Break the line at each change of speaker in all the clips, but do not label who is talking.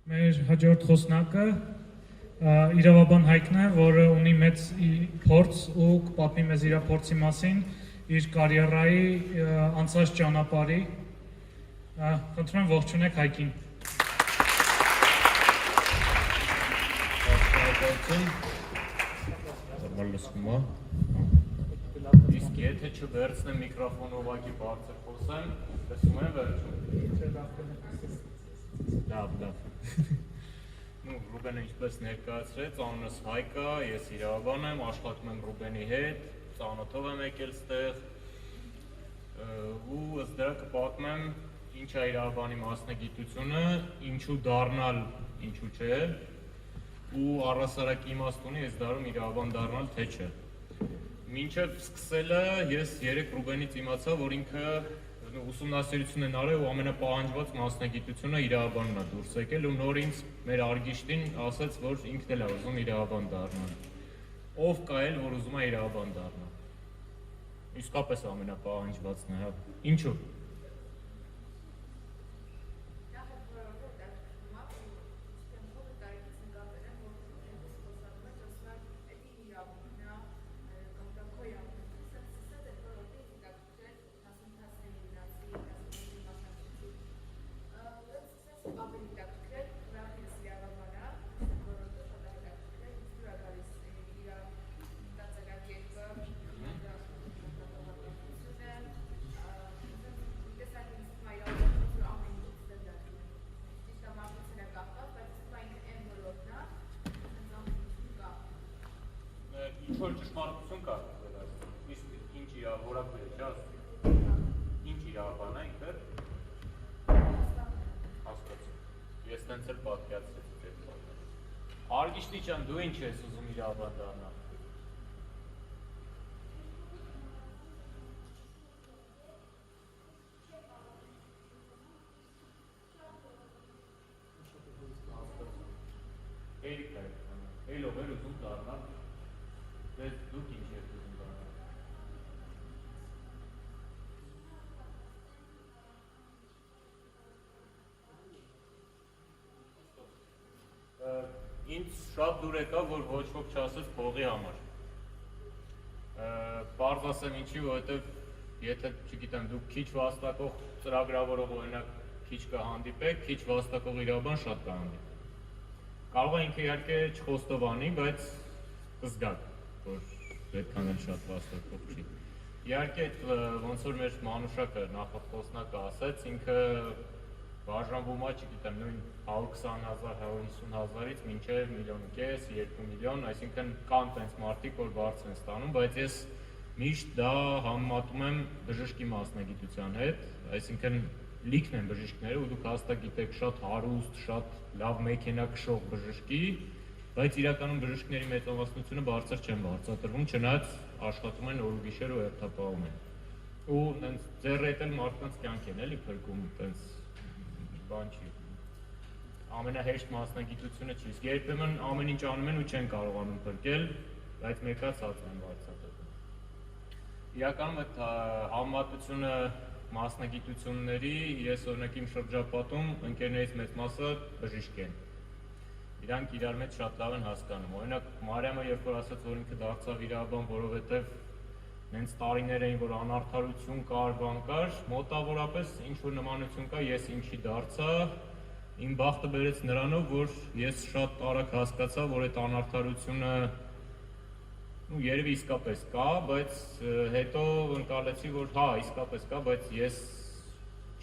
Մեր հաջորդ խոսնակը իրավաբան Հայկն է, որը ունի մեծ փորձ ու կպատնի մեզ իր փորձի մասին, իր կարիերայի անցած ճանապարհի։ Խնդրում եմ ողջունեք Հայկին։
Նորմալ լսվում է։ Իսկ եթե չվերցնեմ միկրոֆոնը ուղղակի բարձր խոսեմ, լսում եմ վերջում։ Լավ։ Ну, Ռուբենը ինչպես ներկայացրեց, անունս Հայկ է, ես իրավաբան եմ, աշխատում եմ Ռուբենի հետ, ծանոթով եմ եկել ստեղ ու ըստ դրա կպատմեմ ինչ է իրավաբանի մասնագիտությունը, ինչու դառնալ, ինչու չէ ու առհասարակ իմաստ ունի այս դարում իրավաբան դառնալ թե չէ։ Մինչև սկսելը ես երեք Ռուբենից իմացա, որ ինքը ուսումնասիրություն են արել ու ամենապահանջված մասնագիտությունը իրավաբանն է դուրս եկել ու նոր ինձ մեր արգիշտին ասաց, որ ինքն էլ է ուզում իրավաբան դառնալ։ Ով կա էլ, որ ուզում է իրավաբան դառնալ։ Իսկապես ամենապահանջվածն է, հա։ Ինչու՞։ Ինչ-որ ճշմարտություն կա, իսկ ինչ որակույր է, չէ՞, ինչ իրավաբան է ինքը։ Հասկացա։ Ես տենց էլ պատկերացրեցի այդ բանը։ Արգիշտի ջան, դու ինչ ես ուզում իրավաբան դառնալ։ Էրիկ է, էլով էր ուզում դառնալ։ Դες դուք ինչ եք ուզում դառնալ։ Ինձ շատ դուր եկավ, որ ոչ ոք չասեց փողի համար։ Պարզ ասեմ ինչի, որովհետև եթե, չգիտեմ, դուք քիչ վաստակող ծրագրավորող օրինակ քիչ կհանդիպեք, քիչ վաստակող իրավաբան շատ կհանդիպեք։ Կարող է ինքը իհարկե չխոստովանի, բայց կզգաք, որ այդքան էլ շատ վաստակող չի։ Իհարկե ոնց որ մեր Մանուշակը նախախոսնակը ասեց, ինքը բաժանվում է, չգիտեմ, նույն 120,000-150,000-ից մինչև 1,5 միլիոն, 2 միլիոն, այսինքն կան տենց մարդիկ, որ բարձր են ստանում, բայց ես միշտ դա համեմատում եմ բժշկի մասնագիտության հետ, այսինքն լիքն են բժիշկները ու դուք հաստատ գիտեք շատ հարուստ, շատ լավ մեքենա քշող բժշկի, բայց իրականում բժիշկների մեծամասնությունը բարձր չեն վարձատրվում, չնայած աշխատում են օր ու գիշեր ու հերթապահում են։ Ու տենց ձեռ հետ էլ մարդկանց կյանք են էլի փրկում, տենց բան չի։ Ամենահեշտ մասնագիտությունը չի, իսկ երբեմն ամեն ինչ անում են ու չեն կարողանում փրկել, բայց մեկացած են վարձատրվում։ Իրականում այդ համեմատությունը մասնագիտությունների, ես օրինակ իմ շրջապատում ընկերներից մեծ մասը բժիշկ են։ Իրանք իրար մեջ շատ լավ են հասկանում։ Օրինակ Մարիամը երբ որ ասաց, որ ինքը դարձավ իրավաբան, որովհետև նենց տարիներ էին, որ անարդարություն կար, բան կար, մոտավորապես ինչ-որ նմանություն կա, ես ինչի դարձա, իմ բախտը բերեց նրանով, որ ես շատ արագ հասկացա, որ այդ անարդարությունը երևի իսկապես կա, բայց հետո ընկալեցի, որ հա, իսկապես կա, բայց ես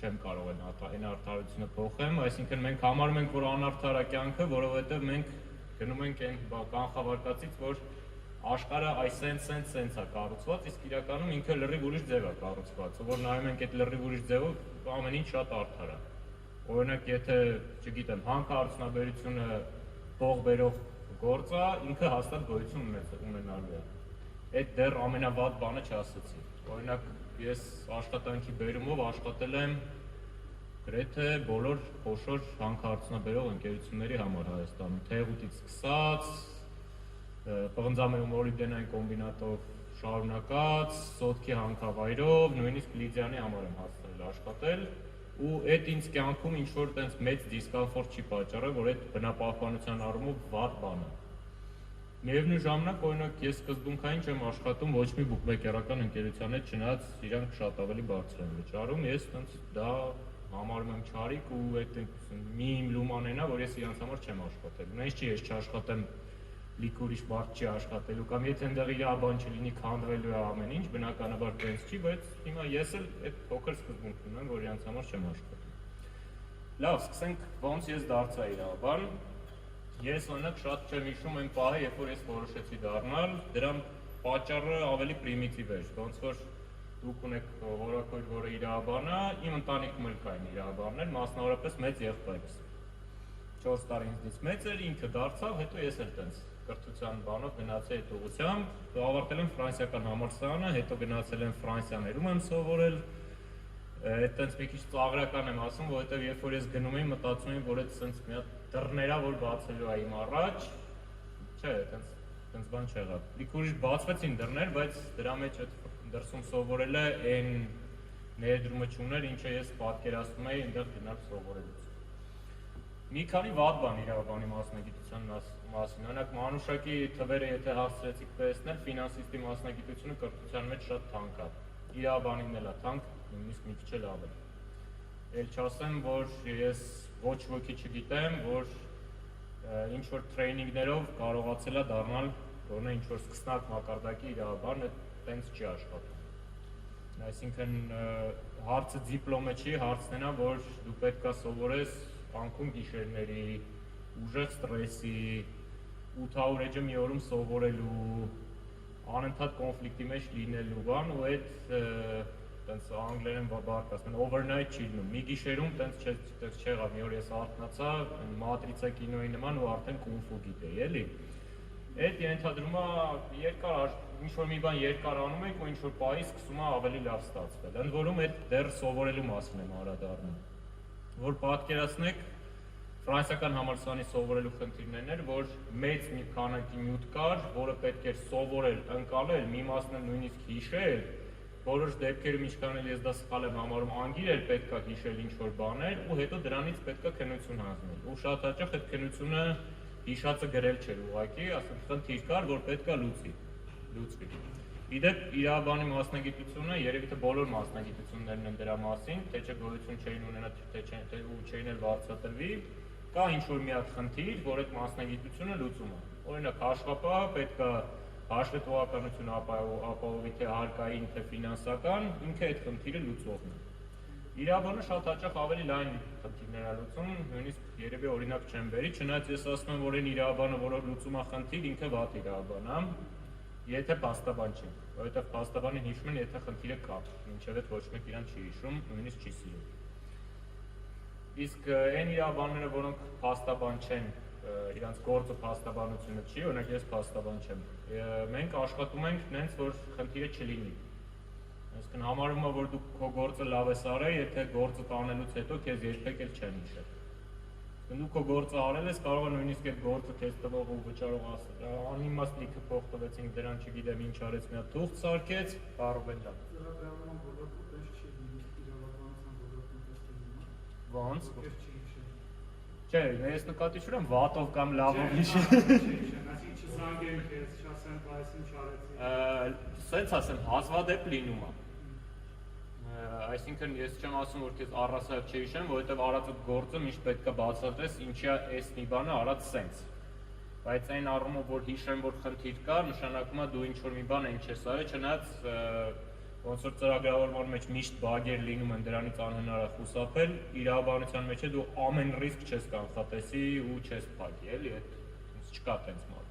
չեմ կարող այն արդարությունը փոխեմ, այսինքն մենք համարում ենք, որ անարդար է կյանքը, որովհետև մենք գնում ենք այն կանխավարկածից, որ աշխարհը սենց է կառուցված, իսկ իրականում ինքը լրիվ ուրիշ ձև է կառուցված, որ նայում ենք այդ լրիվ ուրիշ ձևով ամեն ինչ շատ արդար է։ Օրինակ, եթե, չգիտեմ, հանքարդյունաբերությունը փող բերող գործ է, ինքը հաստատ գոյություն ունենալու է։ Այդ դեռ ամենավատ բանը չասեցի։ Օրինակ, ես աշխատանքի բերումով աշխատել եմ գրեթե բոլոր խոշոր հանքարդյունաբերող ընկերությունների համար Հայաստանում, Թեղուտից սկսած, պղնձամերու մոլիբդենային կոմբինատով շարունակած, սոտքի հանքավայրով, նույնիսկ Լիդիանի համար եմ հասցրել աշխատել ու այդ ինձ կյանքում ինչ որ տենց մեծ դիսկոմֆորտ չի պատճառել, որ այդ բնապահպանության առումով վատ բան է։ Միևնույն ժամանակ, օրինակ, ես սկզբունքային չեմ աշխատում ոչ մի բուկմեկերական ընկերության հետ, չնայած իրանք շատ ավելի բարձր են վճարում, ես տենց դա համարում եմ չարիք ու այդ մի իմ լումանենա, որ ես իրանց համար չեմ աշխատել։ Նույնիսկ չի ես չաշխատեմ լիք ուրիշ մարդ չի աշխատելու կամ եթե այնտեղ իր բան չլինի քանդվելու է ամեն ինչ, բնականաբար տենց չի, բայց հիմա ես էլ այդ փոքր սկզբունքն ունեմ, որ իրանց համար չեմ աշխատում։ Լավ, սկսենք ոնց ես դարձա իրավաբան։ Ես օրինակ շատ չեմ հիշում այն պահը, երբ որ ես որոշեցի դառնալ, դրա պատճառը ավելի պրիմիտիվ էր, ոնց որ դուք ունեք որակույր, որը իրավաբան է, իմ ընտանիքում էլ կային իրավաբաններ, մասնավորապես մեծ եղբայրս։ 4 տարի ինձնից մեծ էր, ինքը դարձավ, հետո ես էլ տենց կրթության բանով գնացի այդ ուղղությամբ, ավարտել եմ ֆրանսիական համալսարանը, հետո գնացել եմ Ֆրանսիաներում եմ սովորել, այդ տենց մի քիչ ծաղրական եմ ասում, որովհետև երբ որ ես գնում էի, մտածում եմ, որ այդ տենց մի հատ դռներա, որ բացելու է իմ առաջ, չէ, տենց բան չեղավ։ Լիք ուրիշ բացվեցին դռներ, բայց դրա մեջ այդ դրսում սովորելը այն ներդրումը չուներ, ինչը ես պատկերացնում էի այնտեղ գնալ սովորելուց։ Մի քանի վատ բան իրավաբանի մասնագիտության մասին, օրինակ մանուշակի թվերը եթե հասցրեցիք տեսնել, ֆինանսիստի մասնագիտությունը կրթության մեջ շատ թանկ է։ Իրավաբանին էլ է թանկ, նույնիսկ մի քիչ էլ ավելի։ Էլ չասեմ, որ ես ոչ ոքի չգիտեմ, որ ինչ որ տրեյնինգներով կարողացել է դառնալ, որոնը ինչ որ սկսնակ մակարդակի իրավաբան տենց չի աշխատում։ Այսինքն հարցը դիպլոմը չի, հարցն է, որ դու պետք է սովորես անկում գիշերների, ուժեղ ստրեսի, 800 էջը մի օրում սովորելու, անընդհատ կոնֆլիկտի մեջ լինելու բան ու այդ տենց անգլերեն բառ ասում են overnight չի լինում։ Մի գիշերում տենց չեղավ, մի օր ես արթնացա, մատրիցա կինոյի նման ու արդեն կունֆու գիտեի, էլի։ Այդ ենթադրում է երկար ինչ որ մի բան երկար անում եք ու ինչ որ պահի սկսում է ավելի լավ ստացվել։ Ընդ որում այդ դեռ սովորելու մասին եմ անդրադառնում։ Որ պատկերացնեք ֆրանսիական համալսարանի սովորելու խնդիրներն էր, որ մեծ մի քանակի նյութ կար, որը պետք էր սովորել, ընկալել, մի մասն էլ նույնիսկ հիշել, որոշ դեպքերում ինչքան էլ ես դա սխալ եմ համարում, անգիր էր պետք է հիշել ինչ-որ բաներ ու հետո դրանից պետք է քննություն հանձնել։ Ու շատ հաճախ այդ քննությունը հիշածը գրել չէր ուղղակի, ասենք խնդիր կար, որ պետք է լուծվի։ Իդեպ իրավաբանի մասնագիտությունը երևի թե բոլոր մասնագիտություններն են դրա մասին, թե չէ գոյություն չէին ունենա, թե ու չէին էլ վարձատրվի, կա ինչ-որ մի հատ խնդիր, որ այդ մասնագիտությունը լուծում է։ Օրինակ աշխատողը պետք է հաշվետվողականություն ապահովի թե հարկային, թե ֆինանսական, ինքը այդ խնդիրը լուծողն է։ Իրավաբանը շատ հաճախ ավելի լայն խնդիրներ է լուծում, նույնիսկ երևի օրինակ չեմ բերի, չնայած ես ասում եմ, որ այն իրավաբանը, որը լուծում է խնդիր, ինքը վատ իրավաբան է, եթե փաստաբան չի, որովհետև փաստաբանը հիշում են, եթե խնդիրը կա, մինչև այդ ոչ մեկ իրան չի հիշում, նույնիսկ չի սիրում։ Իսկ այն իրավաբանները, որոնք փաստաբան չեն, իրանց գործը փաստաբանությունը չի, օրինակ ես փաստաբան չեմ, մենք աշխատում ենք նենց, որ խնդիրը չլինի։ Այսինքն համարում է, որ դու քո գործը լավ ես արել, եթե գործը տանելուց հետո քեզ երբեք էլ չեն հիշել։ Դու քո գործը արել ես, կարող է նույնիսկ այդ գործը քեզ տվող ու վճարող անիմաստ լիքը փող տվեցինք դրան, չգիտեմ ինչ արեց, մի հատ թուղթ սարքեց, կարող են դա։ Ոնց։ Չէ, ես նկատի չունեմ վատով կամ լավով հիշել։
Չզանգեն քեզ, չասեն, բայց ինչ արեցի։
Սենց ասեմ, հազվադեպ լինում է։ Այսինքն ես չեմ ասում, որ քեզ առասարակ չհիշեմ, որովհետև արածդ գործը միշտ պետք է բացատրես, ինչի է այս մի բանը արած սենց։ Բայց այն առումով, որ հիշեմ, որ խնդիր կա, նշանակում է դու ինչ-որ մի բան այն չես արել, չնայած ոնց որ ծրագրավորման մեջ միշտ բագեր լինում են, դրանից անհնար է խուսափել, իրավաբանության մեջ է դու ամեն ռիսկ չես կանխատեսի ու չես փակի, էլի, այդ չկա տենց մարդ։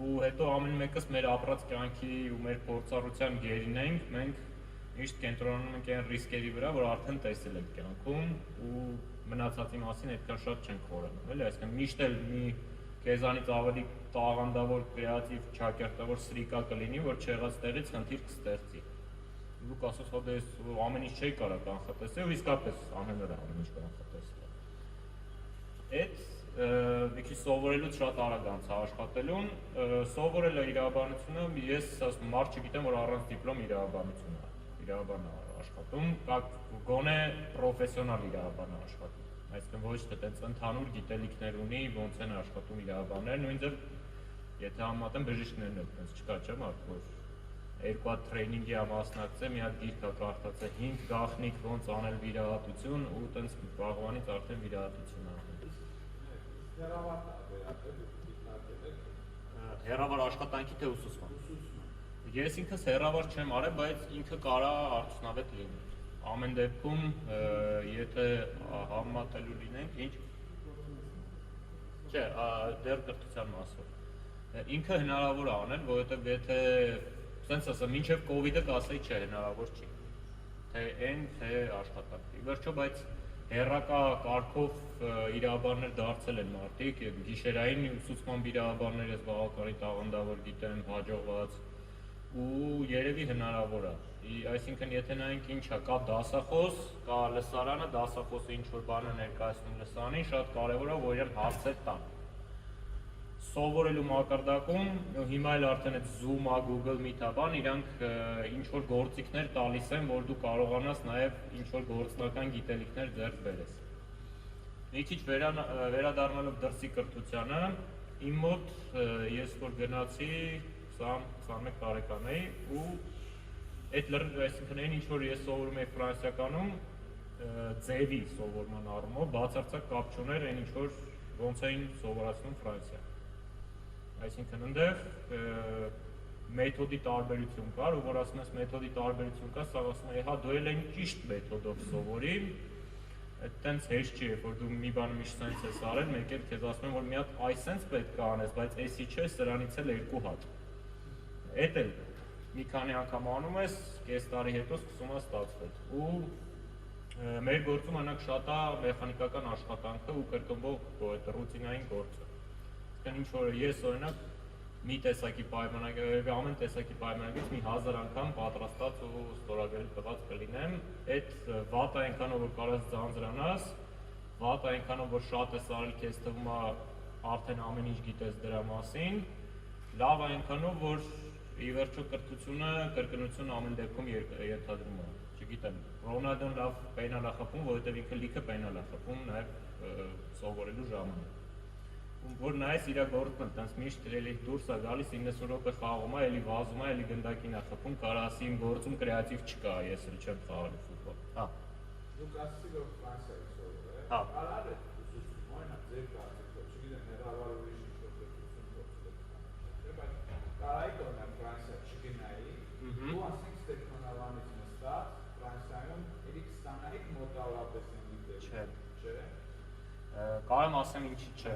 Ու հետո ամեն մեկս մեր ապրած կյանքի ու մեր փորձառության գերին ենք, մենք միշտ կենտրոնանում ենք այն ռիսկերի վրա, որ արդեն տեսել ենք կյանքում ու մնացածի մասին այդքան շատ չենք խորանում, էլի, այսինքն միշտ էլ մի քեզանից ավելի տաղանդավոր, կրեատիվ, ճակերտավոր սրիկա կլինի, որ չեղած տեղից խնդիր կստեղծի։ Դուք ասես, հո դե ամեն ինչ չի կարա կանխատեսել, ու իսկապես անհնար է ամեն ինչ կանխատեսել։ Այդ մի քիչ սովորելուց շատ արագ անցա աշխատելուն, սովորելը իրավաբանությունը, ես ասում մարդ չգիտեմ, որ առանց դիպլոմ իրավաբանություն է, իրավաբան աշխատում, կա գոնե պրոֆեսիոնալ իրավաբան է աշխատում։ Այսինքն ոչ թե տենց ընդհանուր գիտելիքներ ունի, ոնց են աշխատում իրավաբանները, նույն ձև եթե համատեմ բժիշկներն էլ տենց չկա, չէ՞ մարդ, որ երկու հատ տրեյնինգի է մասնակցել, մի հատ գիրք է կարդացել 5 գաղտնիք ոնց անել վիրահատություն ու տենց վաղվանից արդեն վիրահատություն անում։ Հեռավար աշխատանքի թե ուսուցման։ Ես ինքս հեռավար չեմ արել, բայց ինքը կարա արդյունավետ լինի։ Ամեն դեպքում, եթե համատելու լինենք, ինչ չէ, դեռ կրթության մասով։ Ինքը հնարավոր է անել, որովհետև եթե սենց ասեմ, մինչև կովիդը կասեի չէ, հնարավոր չի։ Թե այն, թե աշխատանք։ Ի վերջո, բայց հեռակա կարգով իրավաբաններ դարձել են մարդիկ, գիշերային ուսուցման իրավաբաններ ես բավականին տաղանդավոր գիտեմ, հաջողված ու երևի հնարավոր է։ Այսինքն եթե նայենք ինչա, կա դասախոս, կա լսարանը, դասախոսը ինչ-որ բան է ներկայացնում լսարանին, շատ կարևոր է, որ իրեն հարցեր տան։ Սովորելու մակարդակում, հիմա էլ արդեն այդ Zoom-ա, Google Meet-ա բան, իրանք ինչ-որ գործիքներ տալիս են, որ դու կարողանաս նաև ինչ-որ գործնական գիտելիքներ ձեռք բերես։ Մի քիչ վերադառնալով դրսի կրթությանը, իմ մոտ ես որ գնացի 20-21 տարեկան էի ու այդ այսինքն այն ինչ-որ ես սովորում էի ֆրանսիականում, ձևի սովորման առումով բացարձակ կապ չուներ այն ինչ-որ ոնց էին սովորացնում Ֆրանսիա։ Այսինքն այնտեղ մեթոդի տարբերություն կար, ու որ ասում ես մեթոդի տարբերություն կա, սա ասում է, հա դու էլ այն ճիշտ մեթոդով սովորի, այդտենց հեշտ չի, որ դու մի բանը միշտ սենց ես արել, մեկ էլ քեզ ասում են, որ մի հատ այսենց պետք է անես, բայց էսի չէ, սրանից էլ երկու հատ։ Էդ էլ մի քանի անգամ անում ես, կես տարի հետո սկսում է ստացվել։ Ու մեր գործում անակ շատ է մեխանիկական աշխատանքը ու կրկնվող այդ ռուտինային գործը։ Ինչ որ ես օրինակ մի տեսակի պայմանագրի, ամեն տեսակի պայմանագրից մի 1000 անգամ պատրաստած ու ստորագրել տված կլինեմ, այդ վատը այնքանով որ կարաս ձանձրանաս, վատը այնքանով որ շատ ես արել, քեզ թվում է արդեն ամեն ինչ գիտես դրա մասին, լավ այնքանով որ ի վերջո կրթությունը, կրկնությունը ամեն դեպքում ենթադրում է։ Չգիտեմ, Ռոնալդոն լավ պենալ է խփում, որովհետև ինքը լիքը պենալ է խփում նաև սովորելու ժամանակ։ Որ նայես իր գործն էլ տենց միշտ էլի դուրս է գալիս 90 րոպե խաղում է, էլի վազում է, էլի գնդակին է խփում, կարա ասի իմ գործում կրեատիվ չկա, ես էլ չեմ խաղալու ֆուտբոլ։ Հա։
Դուք ասացիք որ Ֆրանսիայից սովորել եք։
Հա։
Արար եք ուսուցում, օրինակ ձեր կարծիքով, չգիտեմ, հեռավար ուրիշ ինչ-որ կրթություն փոխել եք։ Բայց կարայիք օրինակ Ֆրանսիա չգնայի, ու ասենք Ստեփանավանից նստած Ֆրանսիայում էլի կստանայիք մոտավորապես այն դեպքը։ Չէ։
Կարեմ ասեմ ինչի չէ։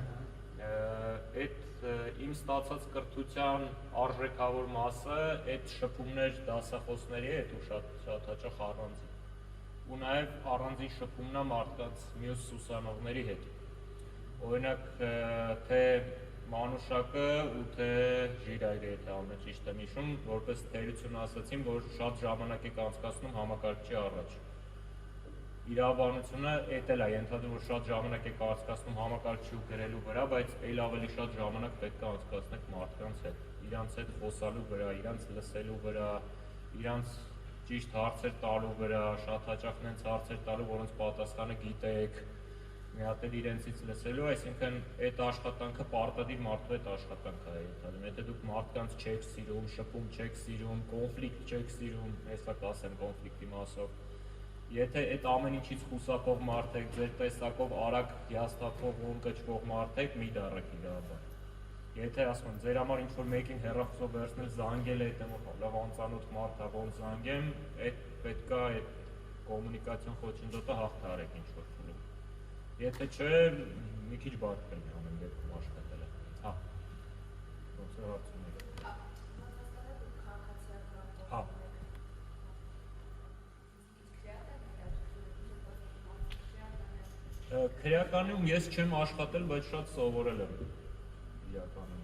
Այդ իմ ստացած կրթության արժեքավոր մասը այդ շփումներ դասախոսների հետ ու շատ հաճախ առանձին։ Ու նաև առանձին շփումն է մարդկանց մյուս ուսանողների հետ։ Օրինակ թե Մանուշակը ու թե Ժիրայրը, եթե ամեն ճիշտ եմ հիշում, որպես թերություն ասացին, որ շատ ժամանակ եք անցկացնում համակարգչի առաջ։ Իրավաբանությունը էդ էլ է ենթադրում, որ շատ ժամանակ եք անցկացնում համակարգչի ու գրելու վրա, բայց այլ ավելի շատ ժամանակ պետք է անցկացնեք մարդկանց հետ, իրանց հետ խոսալու վրա, իրանց լսելու վրա, իրանց ճիշտ հարցեր տալու վրա, շատ հաճախ նենց հարցեր տալու, որոնց պատասխանը գիտեք, մի հատ էլ իրենցից լսելու, այսինքն այդ աշխատանքը պարտադիր մարդու հետ աշխատանք է ենթադրում։ Եթե դուք մարդկանց չեք սիրում, շփում չեք սիրում, կոնֆլիկտ չեք սիրում, հեսա կասեմ կոնֆլիկտի մասով, եթե այդ ամեն ինչից խուսափող մարդ եք, ձեր տեսակով արագ հիասթափվող ու ընկճվող մարդ եք, մի դառեք իրավաբան։ Եթե ասում եմ, ձեր համար ինչ-որ մեկին հեռախոսով վերցնել, զանգել է, այդ լավ անծանոթ մարդ է, ոնց զանգեմ, այդ պետք է այդ կոմունիկացիոն խոչընդոտը հաղթահարեք ինչ-որ փուլում։ Եթե չէ, մի քիչ բարդ կլինի ամեն դեպքում աշխատելը։ Հա։ Ոնց է հարցում եք։ Հա։ Քրեականում ես չեմ աշխատել, բայց շատ սովորել եմ իրականում։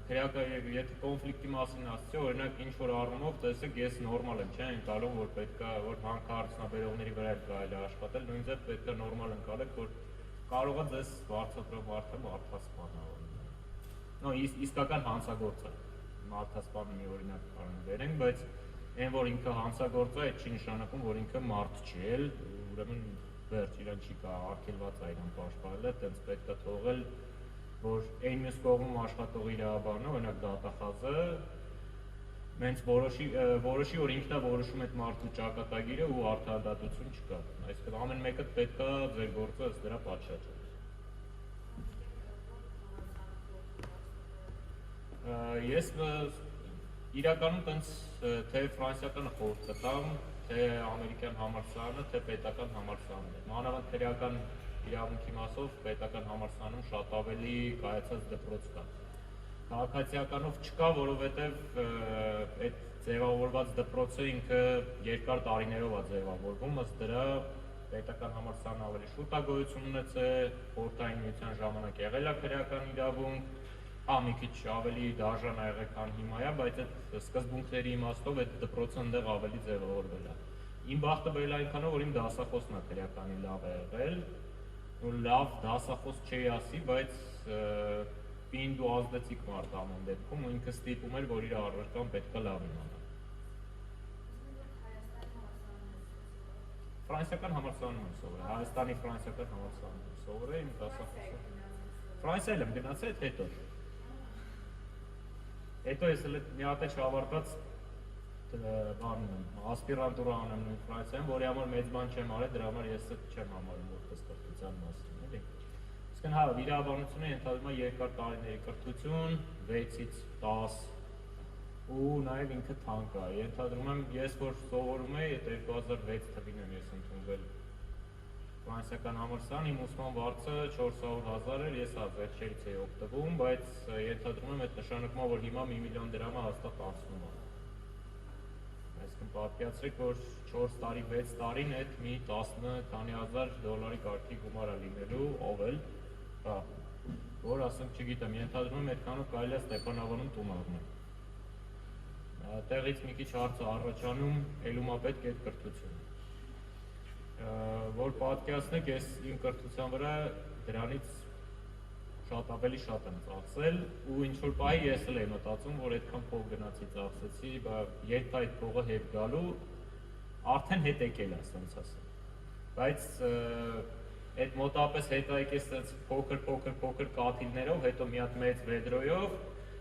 Քրեակը եթե կոնֆլիկտի մասին ասացի, օրինակ ինչ որ առումով տեսեք, ես նորմալ եմ, չէ՞, ընկալում, որ պետքա որ հանքարդյունաբերողների վրա էլ կարելի աշխատել, նույնիսկ պետքա նորմալ ընկալեք, որ կարող է ձեզ վարձատրող մարդը մարդասպանալ։ Նո, իսկական հանցագործ է։ Մարդասպանը մի օրինակ կարող վերենք, բայց Այն որ ինքը հանցագործ է, այդ չի նշանակում, որ ինքը մարդ չի, էլ ուրեմն վերջ իրան չի կա արգելված է իրան պաշտպանել, այդպես պետք է թողել, որ այն մյուս կողմում աշխատող իրավաբանը, օրինակ դատախազը, մենց որոշի, որ ինքն է որոշում այդ մարդու ճակատագիրը ու արդարադատություն չկա։ Այսինքն ամեն մեկը պետք է ձեր գործը ըստ դրա պատշաճի։ Ես իրականում տենց թե ֆրանսիական խորհուրդ կտամ, թե ամերիկյան համալսարանը, թե պետական համալսարանն է։ Մանավանդ քրեական իրավունքի մասով պետական համալսարանում շատ ավելի կայացած դպրոց կա։ Քաղաքացիականով չկա, որովհետև այդ ձևավորված դպրոցը ինքը երկար տարիներով է ձևավորվում, ըստ դրա պետական համալսարանը ավելի շուտ է գոյություն ունեցել, խորհրդային միության ժամանակ եղել է քրեական իրավունք, մի քիչ ավելի դաժան ա եղել, քան հիմա է, բայց այդ սկզբունքների իմաստով այդ դպրոցը այնտեղ ավելի ձևավորվել է։ Իմ բախտը բերել է այնքանով, որ իմ դասախոսն է քրեականի լավ է եղել, ու լավ դասախոս չի ասի, բայց պինդ ու ազդեցիկ մարդ ամեն դեպքում, ու ինքը ստիպում էր, որ իր առարկան պետք է լավ իմանա։ Ֆրանսիական համալսարանում եմ սովորել, Հայաստանի ֆրանսիական համալսարանում եմ սովորել, իմ դասախոսը։ Ֆրանսիայել եմ գնացել, հետո ես մի հատ է չավարտած ասպիրանտուրա անեմ նույն Ֆրանսիայում, որի համար մեծ բան չեմ արել, դրա համար ես չեմ համարում որպես կրթության մասին, էլի։ Իսկն հա, վիրաբանությունը ենթադրում է երկար տարիների կրթություն, 6-ից 10 ու նաև ինքը թանկ է։ Ենթադրում եմ, ես որ սովորում էի, 2006 թվին եմ ես ընդունվել ֆրանսիական համալսարան, իմ ուսման վարձը 400,000 էր, ես վերջերից էի օգտվում, բայց ենթադրում եմ, այդ նշանակում է, որ հիմա 1 միլիոն դրամը հաստատ անցնում է։ Այսինքն պատկերացրեք, որ 4 տարի, 6 տարին այդ մի 10 քանի հազար դոլարի կարգի գումար է լինելու, ով էլ, որ ասեմ, չգիտեմ, ենթադրում եմ, այդքանով կարելի է Ստեփանավանում տուն առնել։ Տեղից մի քիչ հարց է առաջանում Էլումապետ գետկրթությունը, որ պատկերացնեք, ես իմ կրթության վրա դրանից շատ ավելի շատ եմ ծախսել ու ինչ-որ պահի ես էլ եմ մտածում, որ այդքան փող գնացի ծախսեցի, երբ այդ փողը հետ գալու, արդեն հետ եկել է, ասենց ասեմ, բայց այդ մոտապես հետ եկես փոքր կաթիլներով, հետո մի հատ մեծ վեդրոյով,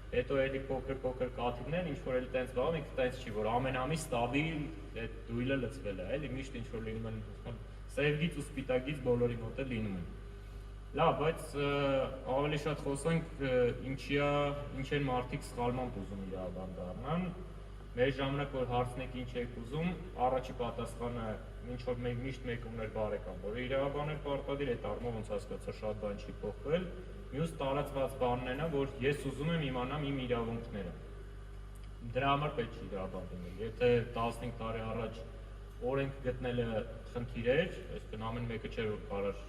հետո էլի փոքր կաթիլներ, ինչ-որ էլի տենց բաղում, ինքը տենց չի, որ ամեն ամիս ստաբիլ այդ դույլը լցվել է, էլի միշտ ինչ-որ լինում են սևգից ու սպիտակից բոլորի մոտ է լինում են։ Լավ, բայց ավելի շատ խոսենք ինչ են մարդիկ սխալմամբ ուզում իրավաբան դառնան, մեր ժամանակ որ հարցնեք ինչ եք ուզում, առաջի պատասխանը ինչ որ միշտ մեկումներ բարեկամ, որ իրավաբան է պարտադիր, այդ առումով ոնց հասկացա շատ բան չի փոխվել, մյուս տարածված բանն է, որ ես ուզում եմ իմանամ իմ իրավունքները։ Դրա համար պետք չի իրավաբան լինել։ Եթե 15 տարի առաջ օրենք գտնելը խնդիր էր, այսինքն ամեն մեկը չէր որ կարող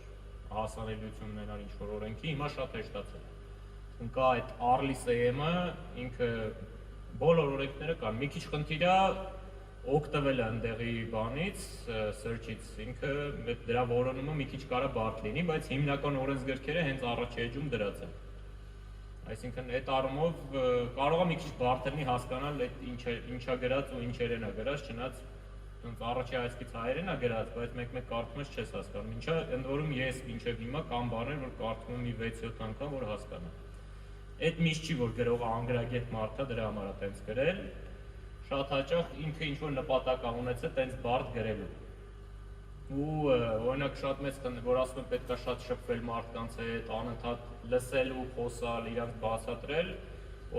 հասանելիություն ունենալ ինչ-որ օրենքի, հիմա շատ հեշտացել է։ Կա այդ Arlis-ը, ինքը բոլոր օրենքները կան, մի քիչ խնդիր է օգտվել ընդեղի բանից, search-ից, ինքը դրա որոնումը մի քիչ կարա բարդ լինի, բայց հիմնական օրենսգրքերը հենց առաջի էջում դրած են։ Այսինքն այդ առումով կարող է մի քիչ բարդ լինի հասկանալ այդ ինչա գրած ու ինչերեն է գրած, չնայած առաջի այսքից հայերեն է գրած, բայց մեկ-մեկ կարդում ես չես հասկանում։ Ինչա ընդ որում ես մինչև հիմա կան բառեր, որ կարդում եմ մի 6-7 անգամ, որ հասկանամ։ Այդ միշտ չի, որ գրողը անգրագետ մարդ է, դրա համար է տենց գրել։ Շատ հաճախ ինքը ինչ-որ նպատակ է ունեցել տենց բարդ գրելու։ Ու օրինակ շատ մեծ խնդիր, որ ասում եմ պետք է շատ շփվել մարդկանց հետ, անընդհատ լսել ու խոսալ, իրանց բացատրել։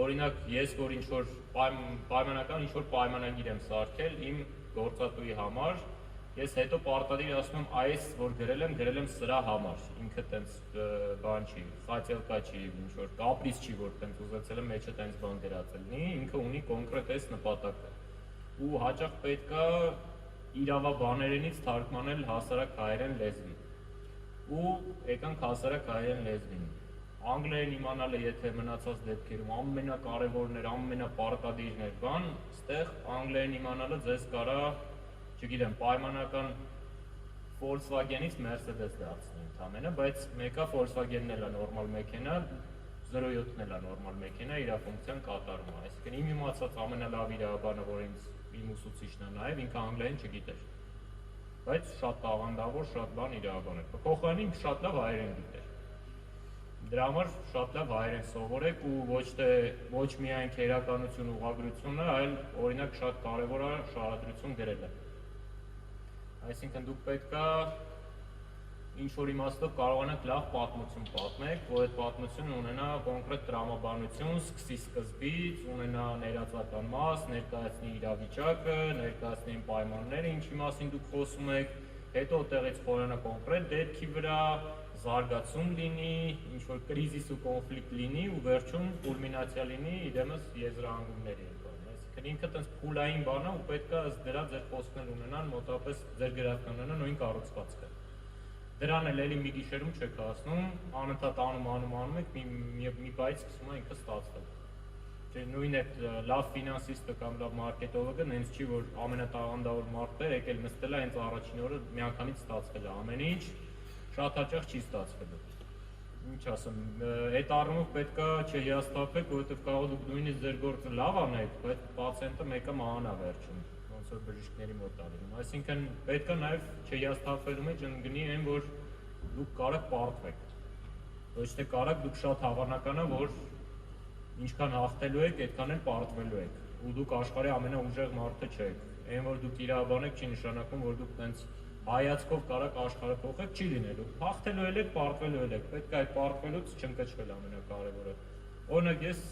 Օրինակ ես որ ինչ-որ պայմանական ինչ-որ պայմանագիր եմ սարքել իմ գործատուի համար, ես հետո պարտադիր ասում եմ այս որ գրել եմ սրա համար, ինքը տենց բան չի, խատելկա չի, ինչ-որ կապրիս չի, որ տենց ուզեցել եմ մեջը տենց բան գրած լինի, ինքը ունի կոնկրետ այս նպատակը։ Ու հաճախ պետք է իրավաբաներենից թարգմանել հասարակ հայերեն լեզվի։ Ու եկանք հասարակ հայերեն լեզվին։ Անգլերեն իմանալը, եթե մնացած դեպքերում ամենակարևորն էր, ամենապարտադիրն էր բան, ստեղ անգլերեն իմանալը ձեզ կարա, չգիտեմ, պայմանական Volkswagen-ից Mercedes դարձնի ընդամենը, բայց մեկը Volkswagen-ն էլ է նորմալ մեքենա, 0.7-ն էլ է նորմալ մեքենա, իր ֆունկցիան կատարում է։ Այսինքն իմ իմացած ամենալավ իրավաբանը, որ իմ ուսուցիչն է նաև, ինքը անգլերեն չգիտեր։ Բայց շատ տաղանդավոր, շատ բան իրավաբան էր։ Փոխանցին շատ լավ հայերեն գիտեր։ Դրա համար շատ լավ հայերեն սովորեք ու ոչ միայն քերականություն ուղղագրությունը, այլ օրինակ շատ կարևոր է շարադրություն գրելը։ Այսինքն դուք պետքա ինչ-որ իմաստով կարողանաք լավ պատմություն պատմեք, որ այդ պատմությունը ունենա կոնկրետ տրամաբանություն, սկսի սկզբից, ունենա ներածական մաս, ներկայացնի իրավիճակը, ներկայացնի պայմանները, ինչի մասին դուք խոսում եք, հետո այդտեղից խորանա կոնկրետ դեպքի վրա, զարգացում լինի, ինչ-որ կրիզիս ու կոնֆլիկտ լինի ու վերջում կուլմինացիա լինի իրենս եզրահանգումների են։ Այսինքն ինքը տենց փուլային բան է ու պետքա ըստ դրա ձեր խոսքն ունենան մոտավորապես ձեր գրածքն ունենան նույն կառուցվածքը։ Դրան էլ էլի մի գիշերում չեք հասնում, անընդհատ անում եք, մի բայց սկսում է ինքը ստացվել։ Չէ, նույն այդ լավ ֆինանսիստը կամ լավ մարքետոլոգը նենց չի, որ ամենատաղանդավոր մարդը եկել նստել է հենց առաջին օրը միանգամից ստացվել է ամեն ինչ, շատ հաճախ չի ստացվել։ Ինչ ասեմ, այդ առումով պետքա չհիասթափեք, որովհետև կարող դուք նույնիսկ ձեր գործը լավ անեք, բայց պացիենտը մեկը մահանա վերջում, ոնց որ բժիշկների մոտ ալինում։ Այսինքն պետքա նաև չհիասթափվելու մեջ ընկնի այն, որ դուք կարաք պարտվեք։ Ոչ թե կարաք դուք շատ հավանական է, որ ինչքան հաղթելու եք, այդքան էլ պարտվելու եք։ Ու դուք աշխարհի ամենաուժեղ մարդը չեք։ Այն որ դուք իրավաբան եք, չի նշանակում, որ դուք տենց հայացքով կարաք աշխարհը փոխեք, չի լինելու։ Հաղթելու եք, պարտվելու եք։ Պետք է այդ պարտվելուց չընկճվել ամենակարևորը։ Օրինակ ես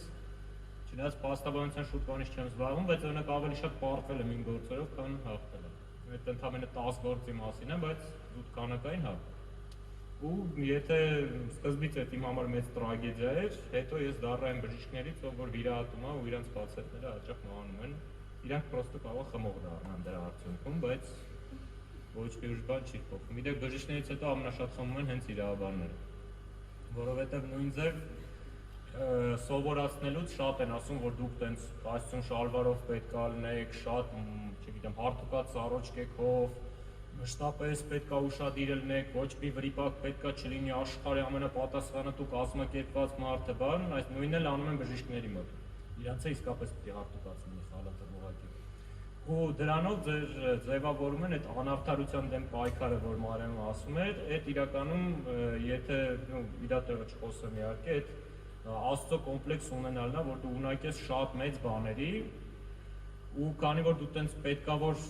չնայած փաստաբանության շուտ բանից չեմ զբաղվում, բայց օրինակ ավելի շատ պարտվել եմ իմ գործերով, քան հաղթել եմ։ Այդ ընդամենը 10 գործի մասին է, բայց զուտ քանակային հա։ Ու եթե սկզբից այդ իմ համար մեծ տրագեդիա էր, հետո ես դառա այն բժիշկներից, որ վիրահատում է ու իրանց պացիենտները հաճախ մահանում են։ Իրանք պրոստը կարող խմող դառնան դրա արդյունքում, բայց ոչ մի ուրիշ բան չի փոխվում։ Իդեպ բժիշկներից հետո ամենաշատ խմում են հենց իրավաբանները, որովհետև նույն ձև սովորացնելուց շատ են ասում, որ դուք տենց կոստյում շալվարով պետք է լինեք, շատ, չգիտեմ, հարթուկած սառոճկեքով, մշտապես պետք է ուշադիր լինեք, ոչ մի վրիպակ պետք է չլինի աշխարհի ամենապատասխանատու կազմակերպված մարդը, բան, այս նույնն էլ անում են բժիշկների մոտ։ Իրանց է իսկապես պետք է հարթուկած լինի խալաթը ուղղակի։ Ու դրանով ձեր ձևավորում են այդ անարդարության դեմ պայքարը, որ Մարիամը ասում էր, այդ իրականում եթե իրա տեղը չխոսեմ իհարկե, այդ Աստծո կոմպլեքս ունենալն է, որ դու ունակ ես շատ մեծ բաների ու քանի որ դու տենց պետքա որ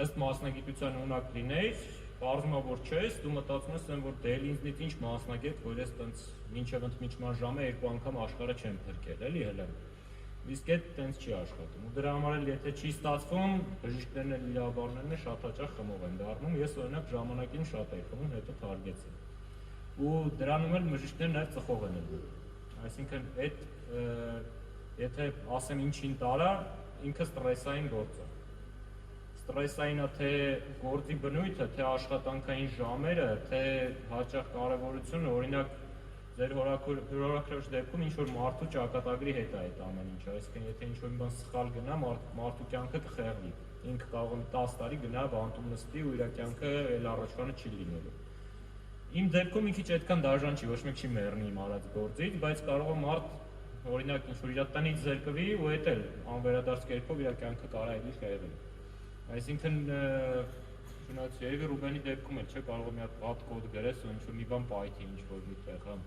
ըստ մասնագիտության ունակ լինեիր, բարձում է որ չես, դու մտածում ես որ դե ինձնից ինչ մասնագետ, որ ես տենց մինչև ընդմիջման ժամը 2 անգամ աշխարհը չեմ փրկել, էլի հելը։ Իսկ այդ տենց չի աշխատում։ Ու դրա համար էլ եթե չի ստացվում, բժիշկներն էլ իրավաբաններն շատ հաճախ խմող են դառնում։ Ես օրինակ ժամանակին շատ էի խմում, հետո թարգեցի։ Ու դրանում էլ բժիշկներն նաև ծխող են ելնում։ Այսինքն այդ եթե ասեմ ինչին տարա, ինքը ստրեսային գործ է։ Ստրեսային է թե գործի բնույթը, թե աշխատանքային ժամերը, թե հաճախ կարևորությունը, օրինակ ձեր հորաքրոջ դեպքում ինչ-որ մարդու ճակատագրի հետ է այդ ամեն ինչը, այսինքն եթե ինչ-որ մի բան սխալ գնա, մարդու կյանքը կխեղվի։ Ինքը կարող է 10 տարի գնա բանտում նստի ու իր կյանքը էլ առաջվանը չի լինելու։ Իմ դեպքում մի քիչ այդքան դաժան չի, ոչ մեկ չի մեռնի իմ արած գործից, բայց կարող է մարդ օրինակ ինչ-որ իր տնից զրկվի ու այդ էլ անվերադարձ կերպով իր կյանքը կարա էլի խեղվի։ Այսինքն չնայած երևի Ռուբենի դեպքում էլ չէ, կարող է մի հատ վատ կոդ գրես ու ինչ-որ մի բան պայթի ինչ-որ մի տեղ, հա։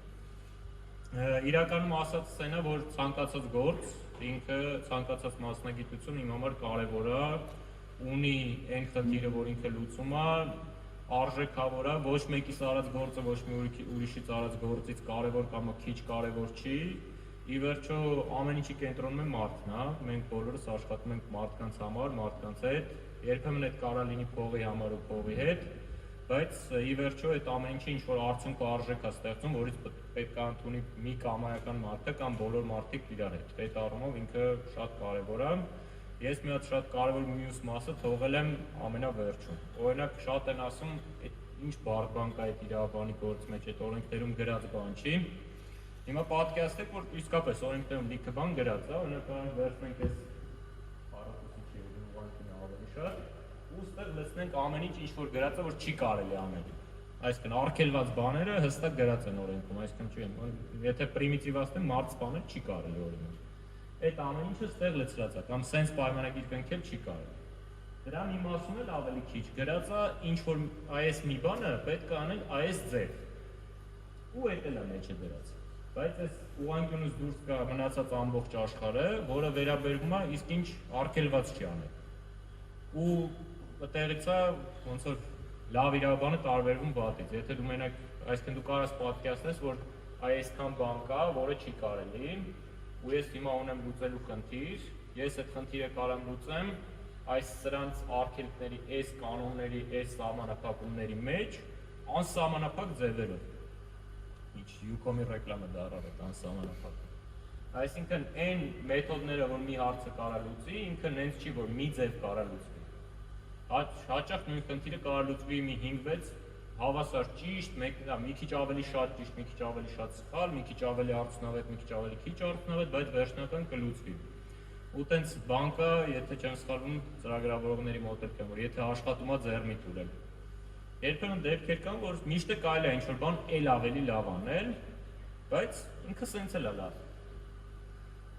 Իրականում ասած սենա, որ ցանկացած գործ, ինքը ցանկացած մասնագիտություն իմ համար կարևոր է, ունի այն խնդիրը, որ ինքը լուծում է, արժեքավոր է, ոչ մեկիս արած գործը ոչ մի ուրիշից արած գործից կարևոր կամ քիչ կարևոր չի։ Ի վերջո ամեն ինչի կենտրոնում է մարդն, հա, մենք բոլորս աշխատում ենք մարդկանց համար, մարդկանց հետ, երբեմն այդ կարա լինի փողի համար ու փողի հետ, բայց ի վերջո այդ ամեն ինչի ինչ որ արդյունք ու արժեք է ստեղծում, որից պետք է ընդունի մի կամայական մարդը կամ բոլոր մարդիկ իրար հետ։ Այդ առումով ինքը շատ կարևոր է։ Ես մի հատ շատ կարևոր մյուս մասը թողել եմ ամենավերջում։ Օրինակ շատ են ասում, ինչ բարդ բան կա այդ իրավաբանի գործի մեջ, այդ օրենքներում գրած բան չի։ Հիմա պատկերացրեք, որ իսկապես օրենքներում լիքը բան գրած է, օրինակ վերցնենք այս հարավուսի չեղում ուղղանկյունը ավելի շատ, ու ստեղ լցնենք ամեն ինչ որ գրած է, որ չի կարելի անել։ Այսինքն արգելված բաները հստակ գրած են օրենքում, այսինքն չի, եթե պրիմիտիվացնեմ մարդ սպանել չի կարելի օրինակ։ Այդ ամեն ինչը ստեղ լցրած է, կամ սենց պայմանագիր կնքել չի կարելի։ Դրան իմացում էլ ավելի քիչ, գրած է ինչ որ այս մի բանը պետք է անել այս ձև։ Ու այդ էլ է մեջը դրած։ Բայց այս ուղղանկյունից դուրս կա մնացած ամբողջ աշխարհը, որը վերաբերվում է իսկ ինչ արգելված չի անել։ Ու այդտեղից է ոնց որ լավ իրավաբանը տարբերվում վատից։ Եթե դու մենակ, այսինքն դու կարաս պատկերացնես, որ այսքան բան կա, որը չի կարելի, ու ես հիմա ունեմ լուծելու խնդիր, ես այդ խնդիրը կարամ լուծեմ այս սրանց արգելքների, այս կանոնների, այս սահմանափակումների մեջ անսահմանափակ ձևերով։ Ինչ Ucom-ի ռեկլամը դառավ այդ անսահմանափակ։ Այսինքն այն մեթոդները, որ մի հարցը կարա լուծի, ինքը նենց չի, որ մի ձև կարա լուծվի։ Հաճախ նույն խնդիրը կարող լուծվի մի 5-6 հավասար ճիշտ, մի քիչ ավելի շատ ճիշտ, մի քիչ ավելի շատ սխալ, մի քիչ ավելի արդյունավետ, մի քիչ ավելի քիչ արդյունավետ, բայց վերջնական կլուծվի։ Ու տենց բան կա, եթե չեմ սխալվում, ծրագրավորողների մոտ էլ կա, որ եթե աշխատում է ձեռնի տուրել։ Երբեմն դեպքեր կան, որ միշտ է կարելի է ինչ-որ բան էլ ավելի լավ անել, բայց ինքը սենց էլ է լավ։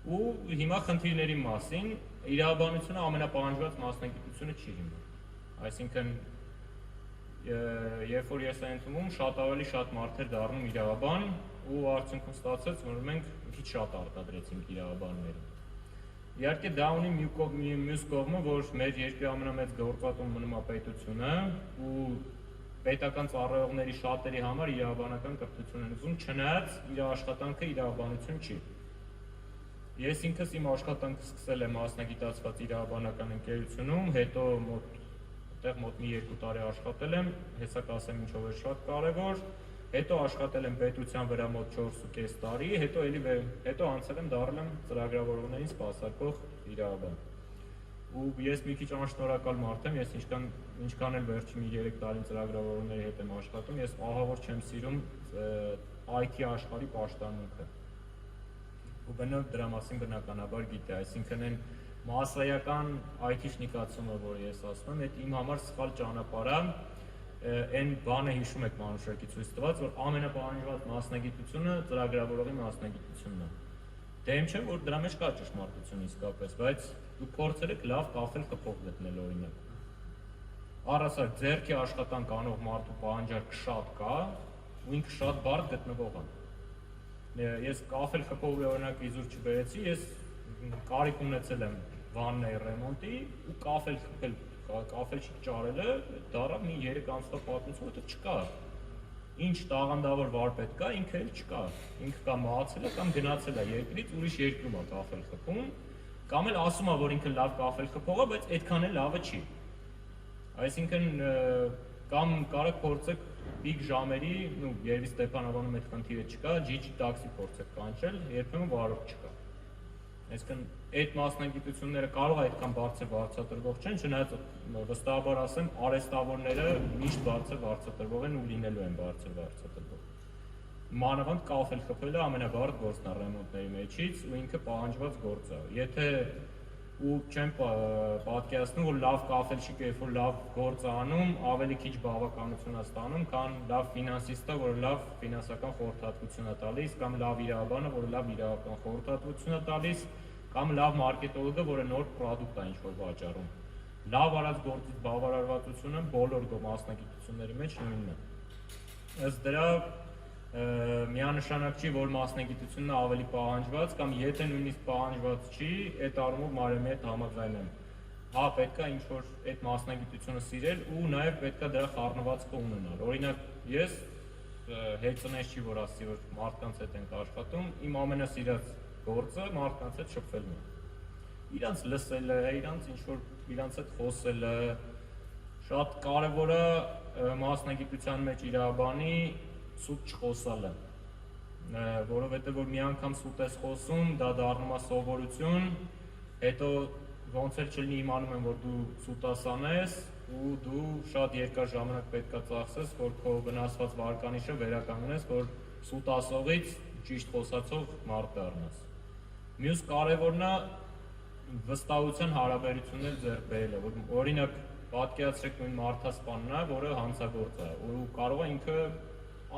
Ու հիմա խնդիրների մասին իրավաբանությունը ամենապահանջված մասնագիտությունը չի հիմա։ Այսինքն երբ որ ես ընդունում շատ ավելի շատ մարդեր դառնում իրավաբան ու արդյունքում ստացեց, որ մենք քիչ շատ արտադրեցինք իրավաբաններին։ Իհարկե դա ունի մյուս կողմը, որ մեր երկրի ամենամեծ գործատում մնում է պետությունը ու պետական ծառայողների շատերի համար իրավաբանական կրթություն են ուզում, չնայած իր աշխատանքը իրավաբանություն չի։ Ես ինքս իմ աշխատանքը սկսել եմ մասնագիտացված իրավաբանական ընկերությունում, հետո մոտ մի 2 տարի աշխատել եմ, հեսա կասեմ ինչով է շատ կարևոր, հետո աշխատել եմ պետության վրա մոտ 4.5 տարի, հետո անցել եմ դառել եմ ծրագրավորողներին սպասարկող իրավաբան։ Ու ես մի քիչ անշնորհակալ մարդ եմ, ես ինչքան էլ վերջին 3 տարին ծրագրավորողների հետ եմ աշխատում, ես ահավոր չեմ սիրում IT աշխարհի պաշտամունքը։ Ու բնավ դրա մասին բնականաբար գիտե, այսինքն այն մասսայական IT-շնիկացումը, որ ես ասում եմ, այդ իմ համար սխալ ճանապարհ է, այն բանը հիշում եք մանուշակի ցույց տված, որ ամենապահանջված մասնագիտությունը ծրագրավորողի մասնագիտությունն է։ Դեմ չեմ, որ դրա մեջ կա ճշմարտություն իսկապես, բայց դուք փորձել եք լավ կաֆել խփող գտնել օրինակ։ Առասար ձեռքի աշխատանք անող մարդու պահանջարկ շատ կա, ու ինքը շատ բարդ գտնվող է։ Ես կաֆել խփողի օրինակ իզուր չբերեցի, ես կարիք ունեցել եմ վաննայի ռեմոնտի ու կաֆելչիկ ճարելը դառավ մի 3 ամսվա պատմություն, որտեղ չկա։ Ինչ տաղանդավոր վարպետ կա, ինքը էլ չկա։ Ինքը կամ մահացել է, կամ գնացել է երկրից, ուրիշ երկրում է կաֆել խփում, կամ էլ ասում է, որ ինքը լավ կաֆել խփող է, բայց այդքան էլ լավը չի։ Այսինքն կամ կարող փորձեք բիգ ժամերի, երևի Ստեփանավանում այդ խնդիրը չկա, GG տաքսի փորձեք կանչել, երբեմն վարորդ չկա։ Այսինքն այդ մասնագիտությունները կարող է այդքան բարձր վարձատրվող չեն, չնայած վստահաբար ասեմ, արհեստավորները միշտ բարձր վարձատրվող են ու լինելու են բարձր վարձատրվող։ Մանավանդ կաֆել խփելը ամենաբարդ գործն է ռեմոնտների մեջից ու ինքը պահանջված գործ է։ Եթե ու չեմ պատկերացնում, որ լավ կաֆելչիկը, երբ որ լավ գործ է անում, ավելի քիչ բավականություն է ստանում, քան լավ ֆինանսիստը, որը լավ ֆինանսական խորհրդատվություն է տալիս, կամ լավ իրավաբանը, որը լավ իրավական խորհրդատվություն է տալիս, կամ լավ մարքետոլոգը, որը նոր պրոդուկտ է ինչ-որ վաճառում։ Լավ արած գործից բավարարվածությունը բոլոր մասնագիտությունների մեջ նույնն է։ Ըստ դրա միանշանակ չի, որ մասնագիտությունն ավելի պահանջված կամ եթե նույնիսկ պահանջված չի, այդ առումով Մարիամի հետ համաձայն եմ։ Հա, պետք է ինչ-որ այդ մասնագիտությունը սիրել ու նաև պետք է դրա խառնվածքը ունենալ։ Օրինակ, ես հեծնես չի, որ ասի, որ մարդկանց հետ ենք աշխատում, իմ ամենասիրած գործը մարդկանց հետ շփվելն է։ Իրանց լսելը, իրանց հետ խոսելը շատ կարևոր է մասնագիտության մեջ իրավաբանի սուտ չխոսալը, որովհետև որ մի անգամ սուտ ես խոսում, դա դառնում է սովորություն, հետո ոնց էլ չլինի իմանում եմ, որ դու սուտասան ես ու դու շատ երկար ժամանակ պետք է ծախսես, որ քո վնասված վարկանիշը վերականգնես, որ սուտասողից ճիշտ խոսացող մարդ դառնաս։ Մյուս կարևորն է վստահության հարաբերություններ ձեռք բերելը, որ օրինակ պատկերացրեք նույն մարդասպանն է, որը հանցագործ է, ու կարող է ինքը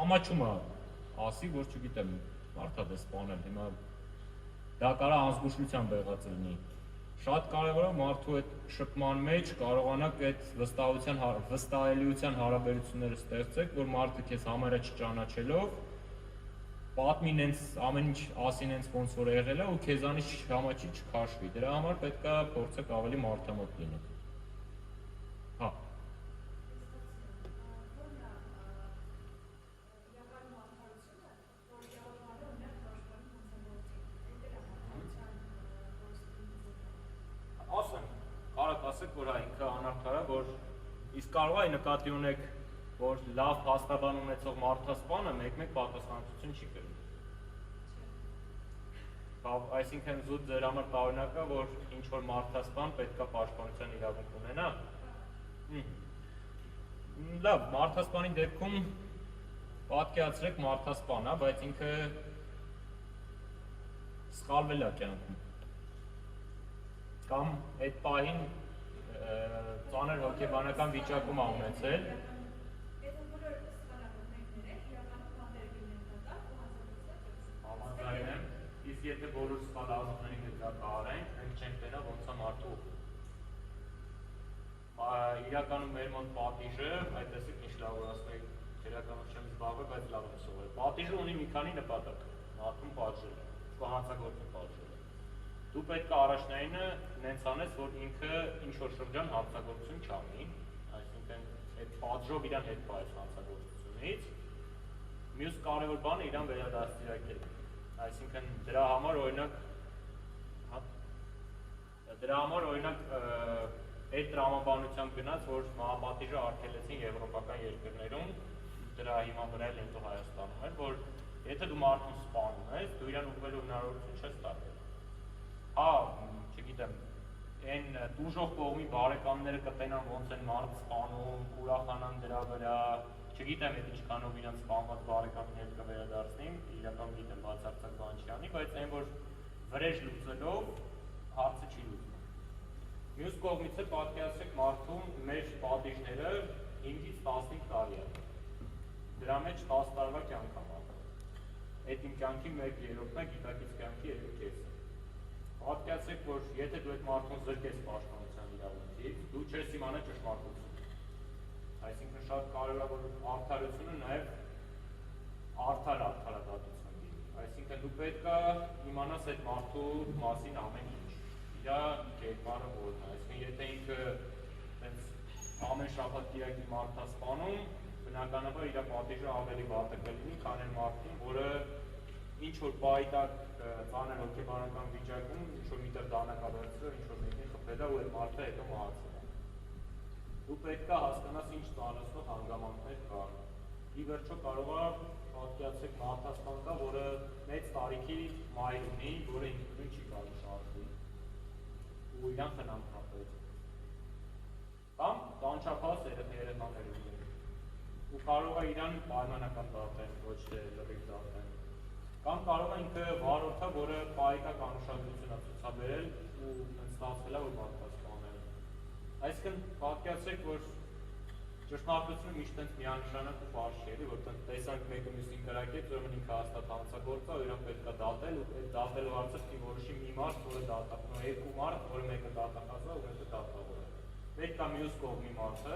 ամաչում է, ասի, որ չգիտեմ, մարդա դե սպանել, հիմա դա կարող է անզգուշությամբ եղած լինի։ Շատ կարևոր է մարդու այդ շփման մեջ կարողանաք այդ վստահելիության հարաբերությունները ստեղծեք, որ մարդը քեզ համարը չճանաչելով պատմի նենց ամեն ինչ ասի նենց ոնց որ եղել է ու քեզանից համաչի չքաշվի։ Դրա համար պետք է փորձեք ավելի մարդամոտ լինել։ Հա։ Ասեմ, կարող ասեք, որ ինքը անարդար է, որ իսկ կարող է նկատի ունեք, որ լավ փաստաբան ունեցող մարդասպանը մեկ-մեկ պատասխանատվություն չի կրում։ Այսինքն զուտ ձեր համար տարօրինակ է, որ ինչ որ մարդասպան պետք է պաշտպանության իրավունք ունենա։ Լավ, մարդասպանի դեպքում պատկերացրեք մարդասպան է, բայց ինքը սխալվել է կյանքում։ Կամ այդ պահին ծանր հոգեբանական վիճակում է ունեցել։ Համաձայն եմ, իսկ եթե բոլոր սխալահատների հետ դա կարենք, մենք չենք տենա ոնց է մարդու։ Իրականում մեր մոտ պատիժը, այդ տեսեք ինչ լավ որ ասում եք, քերականով չեմ զբաղվել, բայց լավ եմ սովորել։ Պատիժը ունի մի քանի նպատակ, մարդուն պատժել, հանցագործին պատժել։ Դու պետք է առաջնայինը նենց անես, որ ինքը ինչ-որ շրջան հանցագործություն չանի, այսինքն այդ պատժով իրան հետ պայես հանցագործությունից, մյուս կարևոր բանը իրան վերադաստիարակել, այսինքն դրա համար օրինակ այդ տրամաբանությամբ գնաց, որ մահապատիժը արգելեցին եվրոպական երկրներում, դրա հիման վրա էլ հետո Հայաստանում էր, որ եթե դու մարդուն սպանում ես, դու իրան ուղղելու հնարավորություն չես տալու։ Հա, չգիտեմ, այն տուժող կողմի բարեկամները կտենան ոնց են մարդ սպանում, կուրախանան դրա վրա, չգիտեմ այդ ինչքանով իրանց սպանված բարեկամին հետ կվերադարձնին, իրական գիտեմ բացարձակ բան չի անի, բայց այն որ վրեժ լուծելով հարցը չի լուծվում։ Մյուս կողմից է պատկերացրեք մարդուն մեր պատիժները 5-ից 15 տարի է։ Դրա մեջ 10 տարվա կյանք է մարդը։ Այդ իմ կյանքի 1/3-ն է, գիտակից կյանքի 2/3-ը։ Պատկերացրեք, որ եթե դու այդ մարդուն զրկես պաշտպանության իրավունքից, դու չես իմանա ճշմարտությունը։ Այսինքն շատ կարևոր է, որ արդարությունը նաև արդարադատություն լինի։ Այսինքն դու պետք է իմանաս այդ մարդու մասին ամեն ինչ, իր կերպարը որն է։ Այսինքն եթե ինքը ամեն շաբաթ կիրակի մարդ է սպանում, բնականաբար իր պատիժը ավելի վատ կլինի, քան այն մարդուն, որը ինչ որ պայտակ ծանր հոգեբանական վիճակում ինչ որ միտեղ դանակավերցրել, ինչ որ մեկին խփել է ու այդ մարդը հետո մահացել է։ Դու պետք է հասկանաս ինչ ծանրացնող հանգամանքներ կան։ Ի վերջո կարող է պատկերացրեք մարդասպան կա, որը մեծ տարիքի մայր ունի, որը ինքնուրույն չի կարող շարժվել ու իրան խնամքապել։ Կամ կանչափահաս երեխաներ ունի ու կարող է իրան պայմանական դատեն, ոչ թե լրիվ դատեն։ Կամ կարող է ինքը վարորդը, որը պայքակ անուշադրություն է ցուցաբերել ու ստացվել է որ մարդասպանել։ Այսինքն պատկերացրեք, որ ճշմարտությունը միշտ այնց միանշանակ ու պարզ չէ, որ տեսանք մեկը մյուսին կրակեց, ուրեմն ինքը հաստատ հանցագործ է, իրան պետք է դատել ու այդ դատելու հարցը պիտի որոշի մի մարդ, որը դատախազն է, երկու մարդ, որը մեկը դատախազն է ու մեկը դատավոր է։ Պետք է մյուս կողմի մարդը,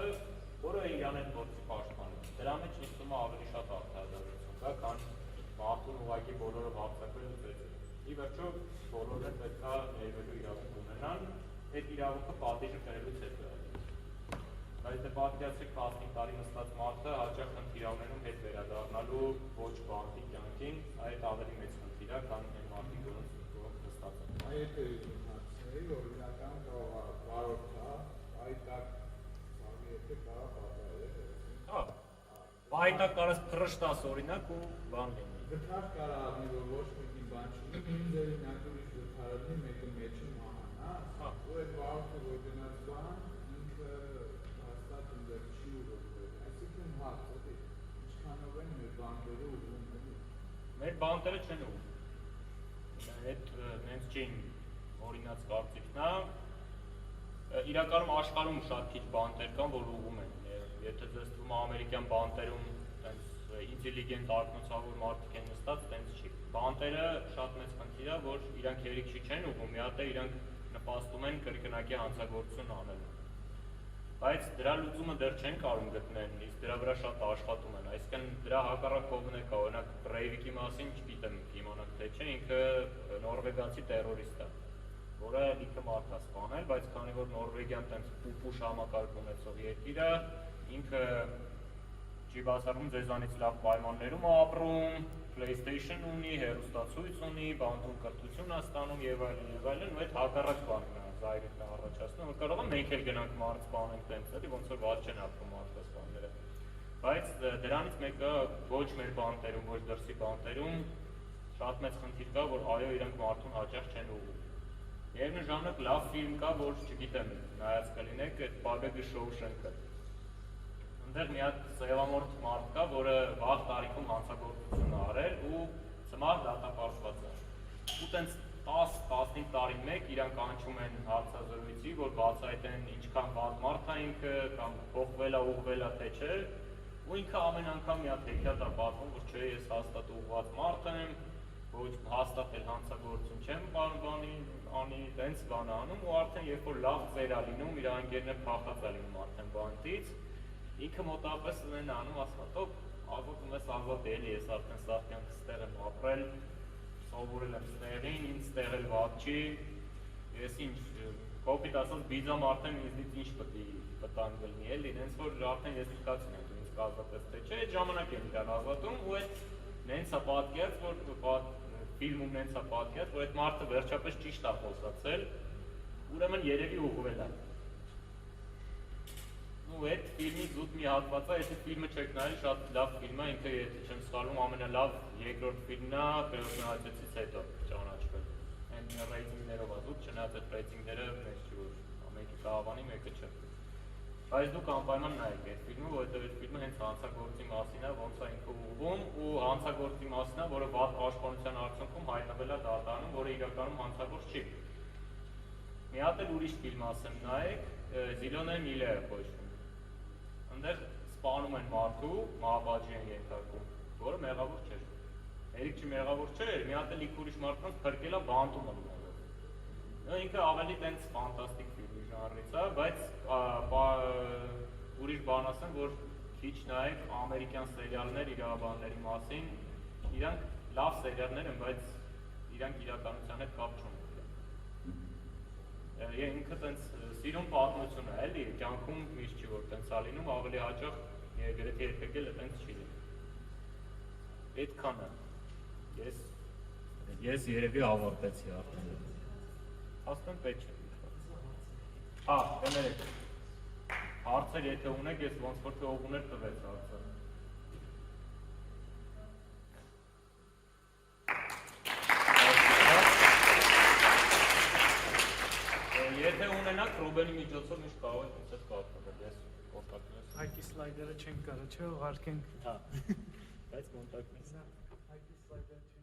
որը իրան այդ գործի պաշտպանում։ Դրա մեջ նստում է ավելի շատ արդարադատություն կա, քան մարդուն ուղղակի բոլորով հարձակվել ու ծեծել։ Ի վերջո բոլորը պետք է ներվելու իրավունք ունենան, այդ իրավունքը պատիժը կրելուց հետո է։ Բայց դե պատկերացրեք 15 տարի նստած մարդը հաճախ խնդիր ունենում հետ վերադառնալու ոչ բանտի կյանքին, այդ ավելի մեծ խնդիր է, քան այն մարդիկ, որոնց նստած են։
Այդ հարցերի օրինական կարող է վարորդը, այդտակ եթե կարող պատահել։
Հա։ Պայտակ կարաս փռշտաս օրինակ ու բան լինի։
Գտար կարող առնի, որ ոչ մեկի բան չունի, ձեր նյակուրիշ գտարնի մեկը մեջը մահանա, ու այդ վարորդը որ գնաց բան, ինքը հաստատ ընդեր չի ուղղվել։ Այսինքն հարց է, ինչքանով են մեր բանտերը ուղղում։
Մեր բանտերը չեն ուղղում։ Այդ նենց չեն օրինաց կարծիքն է, իրականում աշխարհում շատ քիչ բանտեր կան, որ ուղում են։ Եթե ձեզ թվում է ամերիկյան բանտերում տենց ինտելիգենտ ակնոցավոր մարդիկ են նստած, տենց չի։ Բանտերը շատ մեծ խնդիր է, որ իրանք երիքի չեն ուղում, մի հատ է իրանք նպաստում են կրկնակի հանցագործություն անելու։ Բայց դրա լուծումը դեռ չեն կարող գտնել, իսկ դրա վրա շատ աշխատում են, այսինքն դրա հակառակ կողմն է կա, օրինակ Բրեյվիկի մասին չգիտեմ իմանաք թե չէ, ինքը նորվեգացի տերորիստ է, որը լիքը մարդ է սպանել, բայց քանի որ Նորվեգիան տենց պուպուշ համակարգ ունեցող երկիր է, ինքը չի բացառում ձեզանից լավ պայմաններում է ապրում, PlayStation ունի, հեռուստացույց ունի, բանտում կրթություն է ստանում եւ այլն, ու այդ հակառակ բանն է զայրույթն է առաջացնում, որ կարող է մենք էլ գնանք մարդ սպանենք տենց, էլի ոնց որ ված չեն ապրում մարդասպանները։ Բայց դրանից մեկը ոչ մեր բանտերում, ոչ դրսի բանտերում շատ մեծ խնդիր կա, որ այո, իրանք մարդուն հաճախ չեն ուղղում։ Միևնույն ժամանակ լավ ֆիլմ կա, որ չգիտեմ, նայած կլինեք, այդ Բագագի Շոուշենկը։ Այնտեղ մի հատ սևամորթ մարդ կա, որը վաղ տարիքում հանցագործություն արել ու ծմար դատապարտված է։ Ու տենց 10-15 տարի մեկ իրանք անջում են հարցազրույցի, որ բացահայտեն ինչքան վատ մարդ է ինքը, կամ փոխվել է, ուղղվել է, թե չէ, ու ինքը ամեն անգամ մի հատ հեքիաթ է պատմում, որ չէ, ես հաստատ ուղղված մարդ եմ, ոչ հաստատ էլ հանցագործություն չեմ անի, տենց բան անում, ու արդեն երբ որ լավ ծեր է լինում, իր անկերները փախած է լինում արդեն բանտից, ինքը մոտավորապես ունեն անում, ասում, ազատ ունես ազատ էլի, ես արդեն սաղ կյանք ստեղ եմ ապրել, սովորել եմ ստեղին, ինձ ստեղ էլ վատ չի, ես ինչ, կոպիտ ասած բիձամ արդեն ինձնից ինչ պտանգ լինի էլի, նենց որ արդեն ես դիտացին եմ, դու ինձ կազատես թե չէ, այդ ժամանակ եմ իրան ազատում, ու այդ նենց է պատկերած, որ ֆիլմում նենց է պատկերած, որ այդ մարդը վերջապես ճիշտ է խոսացել, ուրեմն երևի ուղղվել է։ Ու այդ ֆիլմի զուտ մի հատված է, եթե ֆիլմը չեք նայել, շատ լավ ֆիլմ է, ինքը եթե չեմ սխալվում, ամենալավ երկրորդ ֆիլմն է Կրոնացիացից հետո ճանաչվել։ Այն ռեյտինգներով է զուտ, չնայած այդ ռեյտինգները մեծ չի, որ մեկը կհավանի, մեկը չէ։ Բայց դուք անպայման նայեք այդ ֆիլմը, որովհետև այդ ֆիլմը հենց հանցագործի մասին է, ոնց է ինքը ուղղվում, ու հանցագործի մասին է, որը վատ պաշտպանության արդյունքում հայտնվել է դատարանում, որը իրականում հանցագործ չի։ Մի հատ էլ ուրիշ ֆիլմ ասեմ նայեք, Զիլոնե միլերը կոչվում։ Այնտեղ սպանում են մարդու, մահապատժի են ենթարկում, որը մեղավոր չէր։ Երիք չմեղավոր չէր, մի հատ էլ լիք ուրիշ մարդկանց փրկել է բանտում ըլլում։ Ինքը ավելի տենց ֆանտաստիկ ֆիլմի ժանրից է, բայց ուրիշ բան ասեմ, որ քիչ նայեք ամերիկյան սերիալներ իրավաբանների մասին, իրանք լավ սերիալներ են, բայց իրանք իրականության հետ կապ չունեն։ Ինքը տենց սիրուն պատմություն է, էլի, կյանքում միշտ չի, որ տենց է լինում, ավելի հաճախ գրեթե երբեք էլ տենց չի լինում։ Այդքան է։ Ես երևի ավարտեցի արդեն։ Ասում պետք չէ։ Հա, կներեք։ Հարցեր եթե ունեք, ես ոնց որ թե օգուներ տվեց հարցը։ Եթե ունենաք Ռուբենի միջոցով միշտ կարող եք ինձ հետ կապվել, ես կոնտակտներ։
Հայկի սլայդերը չենք կարա, չէ, ուղարկենք։
Հա։ Բայց կոնտակտներ։
Հայկի սլայդերը